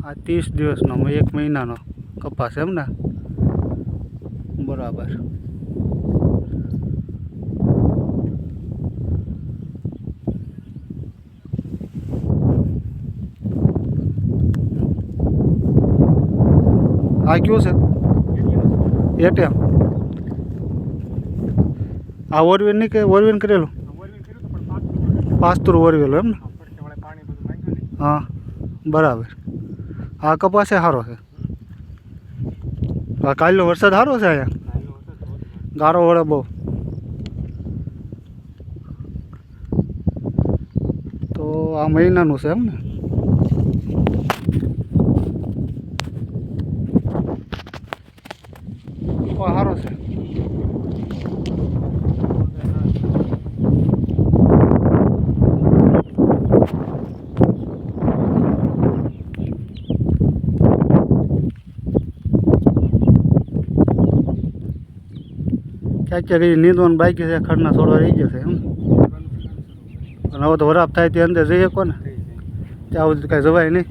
આ 30 દિવસનો 1 મહિનાનો કપાસ એમ ને? બરાબર. આ કયું છે? એટીએમ. આ ઓરવેન નહીં કે ઓરવેન કરેલું? પાસ્તુર ઓરવેલું એમ ને? હા બરાબર. આ કપાસ સારો છે. આ કાલનો વરસાદ સારો છે અહીંયા. ગારો વળે બહુ. તો આ મહિનાનું છે એમ ને? સારો છે. ક્યાંક ક્યાંક નીંદવાનું બાકી છે, ખડના છોડવા રહી જશે એમ. અને હવે તો વરાપ થાય તે અંદર જઈએ કોને ત્યાં સુધી કાંઈ જવાય નહીં.